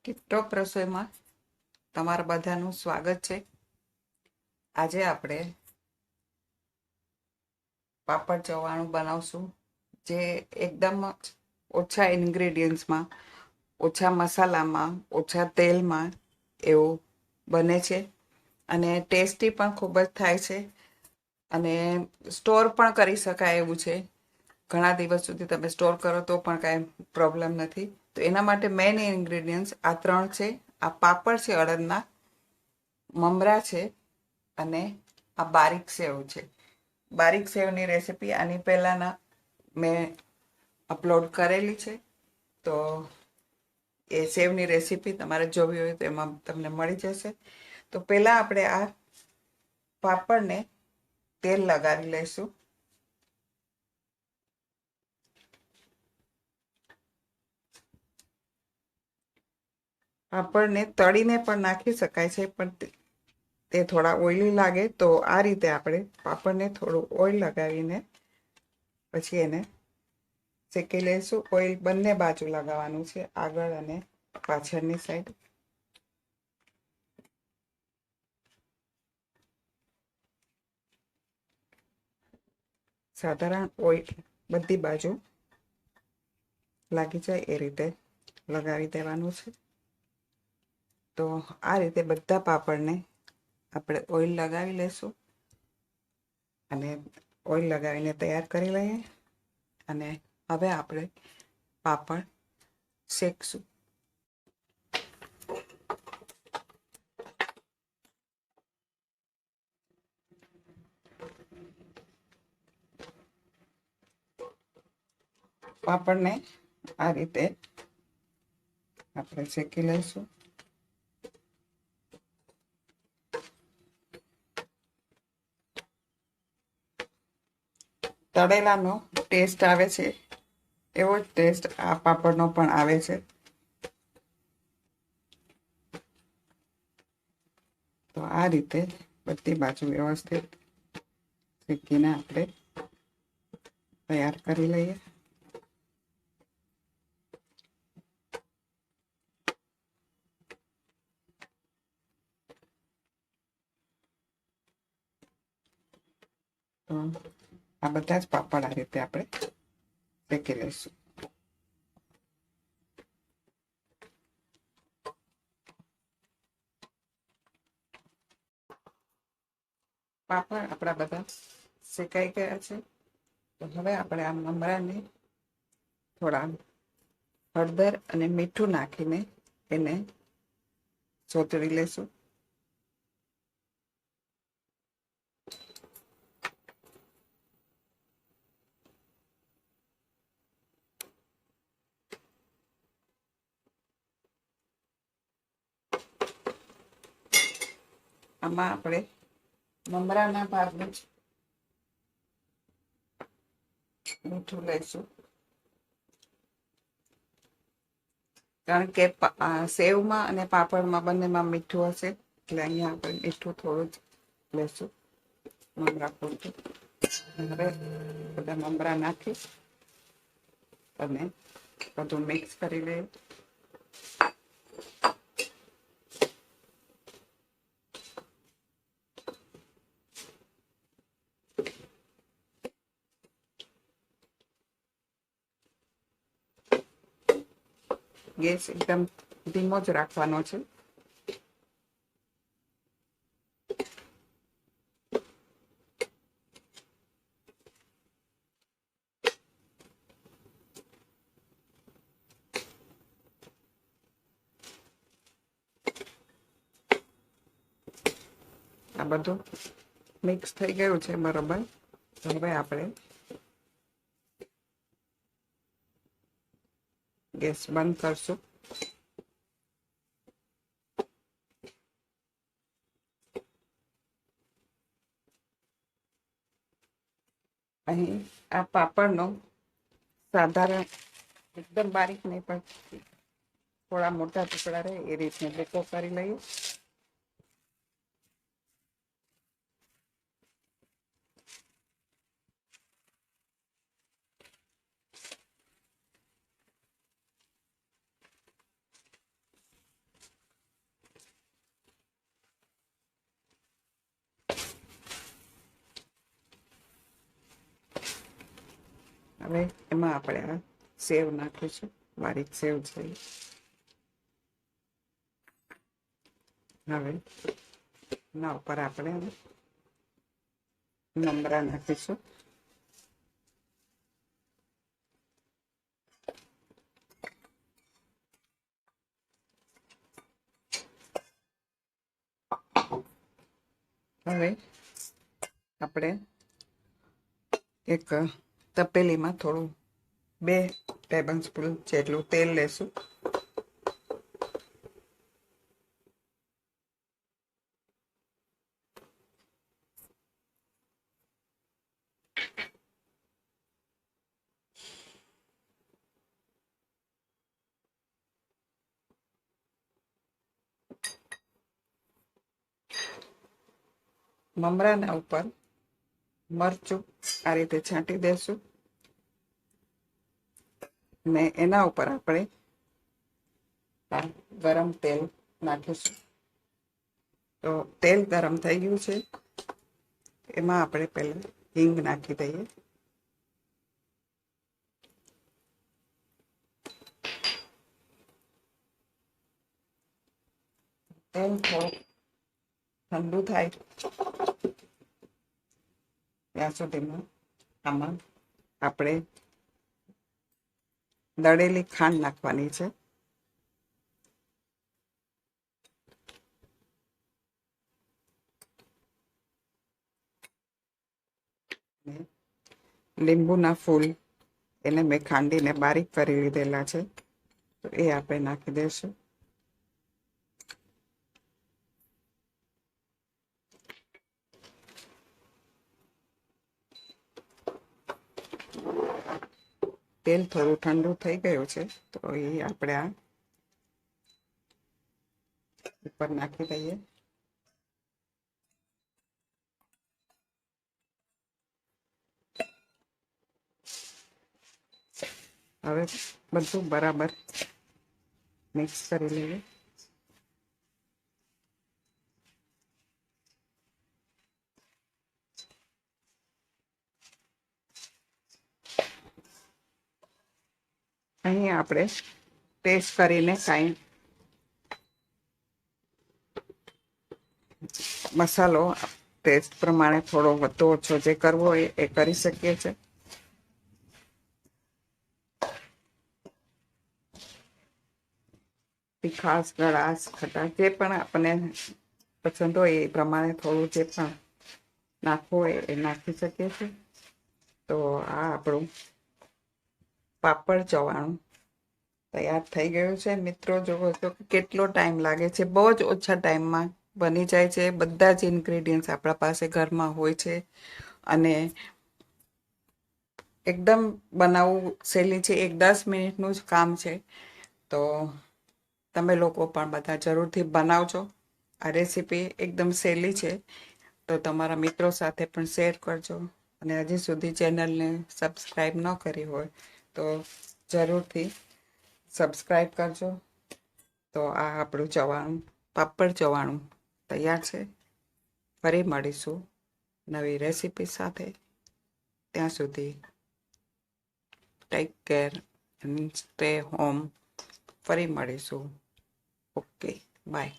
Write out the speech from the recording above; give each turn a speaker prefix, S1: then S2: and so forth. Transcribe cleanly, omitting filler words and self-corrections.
S1: TikTok રસોઈમાં તમારા બધાનું સ્વાગત છે. આજે આપણે પાપડ ચવાણું બનાવશું, જે એકદમ ઓછા ઇન્ગ્રેડિયન્ટ્સમાં, ઓછા મસાલામાં, ઓછા તેલમાં એવું બને છે અને ટેસ્ટી પણ ખૂબ જ થાય છે અને સ્ટોર પણ કરી શકાય એવું છે. ઘણા દિવસ સુધી તમે સ્ટોર કરો તો પણ કાંઈ પ્રોબ્લેમ નથી. તો એના માટે મેઇન ઇન્ગ્રેડિયન્ટ્સ આ 3 છે. આ પાપડ છે અડદના, મમરા છે અને આ બારીક સેવ છે. બારીક સેવની રેસીપી આની પહેલાંના મેં અપલોડ કરેલી છે, તો એ સેવની રેસીપી તમારે જોવી હોય તો એમાં તમને મળી જશે. તો પહેલાં આપણે આ પાપડને તેલ લગાવી લઈશું. પાપડને તળીને પણ નાખી શકાય છે, પણ તે થોડા ઓઇલી લાગે, તો આ રીતે આપણે પાપડને થોડું ઓઇલ લગાવીને પછી એને શેકી લઈશું. ઓઇલ બંને બાજુ લગાવવાનું છે, આગળ અને પાછળની સાઈડ. સાધારણ ઓઇલ બધી બાજુ લાગી જાય એ રીતે લગાવી દેવાનું છે. તો આ રીતે બધા પાપડને આપણે ઓઇલ લગાવી લઈશું અને ઓઇલ લગાવીને તૈયાર કરી લઈએ. અને હવે આપણે પાપડ શેકશું. પાપડને આ રીતે આપણે શેકી લઈશું. તળેલાનો ટેસ્ટ આવે છે એવો જ ટેસ્ટ આ પાપડનો પણ આવે છે. તો આ રીતે બધી બાજુ વ્યવસ્થિત શેકીને આપણે તૈયાર કરી લઈએ. તો આ બધા જ પાપડ આ રીતે આપણે શેકી લઈશું. પાપડ આપણા બધા શેકાઈ ગયા છે. તો હવે આપણે આ મમરાને થોડા હળદર અને મીઠું નાખીને એને ચોતરી લઈશું. આમાં આપણે મમરાના ભાગનું જ મીઠું લઈશું, કારણ કે સેવમાં અને પાપડમાં બંનેમાં મીઠું હશે, એટલે અહીંયા આપણે મીઠું થોડું જ લઈશું મમરા પૂરતું. હવે બધા મમરા નાખી અને બધું મિક્સ કરી લઈએ. ગેસ એકદમ ધીમો જ રાખવાનો છે. આ બધું મિક્સ થઈ ગયું છે બરોબર. હવે આપણે ગેસ બંધ કરશું. અહીં આ પાપડનો સાધારણ એકદમ બારીક નહીં, પણ થોડા મોટા ટુકડા રહે એ રીતને ભેગો કરી લઈએ. હવે એમાં આપણે આ સેવ નાખીશું, બારીક સેવ છે. હવે એના ઉપર આપણે મમરા નાખીશું. હવે આપણે એક તપેલીમાં થોડું 2 ટેબલસ્પૂન જેટલું તેલ લેશું. મમરાના ઉપર મરચું આ રીતે છાંટી દેશું ને એના ઉપર આપણે ગરમ તેલ નાખીશું. તો તેલ ગરમ થઈ ગયું છે, એમાં આપણે પહેલા હિંગ નાખી દઈએ. તેલ થોડું ઠંડુ થાય ત્યાં સુધીમાં આમાં આપણે દળેલી ખાંડ નાખવાની છે. લીંબુના ફૂલ એને મેં ખાંડીને બારીક કરી લીધેલા છે, તો એ આપણે નાખી દઈશું. તેલ થોડું ઠંડુ થઈ ગયું છે, તો એ આપણે આ ઉપર નાખી દઈએ. હવે બધું બરાબર મિક્સ કરી લઈએ. અહીં આપણે ટેસ્ટ કરીને કાંઈ મસાલો ટેસ્ટ પ્રમાણે થોડો વધુ ઓછો જે કરવો હોય એ કરી શકીએ છીએ. તીખાસ, ગળાશ, ખટાશ જે પણ આપણને પસંદ હોય એ પ્રમાણે થોડું જે પણ નાખવું હોય એ નાખી શકીએ છીએ. તો આ આપણું પાપડ ચવાણું તૈયાર થઈ ગયું છે. મિત્રો જોવો તો કેટલો ટાઈમ લાગે છે, બહુ જ ઓછા ટાઈમમાં બની જાય છે. બધા જ ઇન્ગ્રેડિયન્ટ્સ આપણા પાસે ઘરમાં હોય છે અને એકદમ બનાવવું સહેલી છે. 10 મિનિટનું જ કામ છે. તો તમે લોકો પણ બધા જરૂરથી બનાવજો. આ રેસીપી એકદમ સહેલી છે, તો તમારા મિત્રો સાથે પણ શેર કરજો. અને હજી સુધી ચેનલને સબસ્ક્રાઈબ ન કરી હોય તો જરૂરથી સબસ્ક્રાઈબ કરજો. તો આ આપણું ચવાણું, પાપડ ચવાણું તૈયાર છે. ફરી મળીશું નવી રેસીપી સાથે. ત્યાં સુધી take care and stay home. ફરી મળીશું. Okay, by.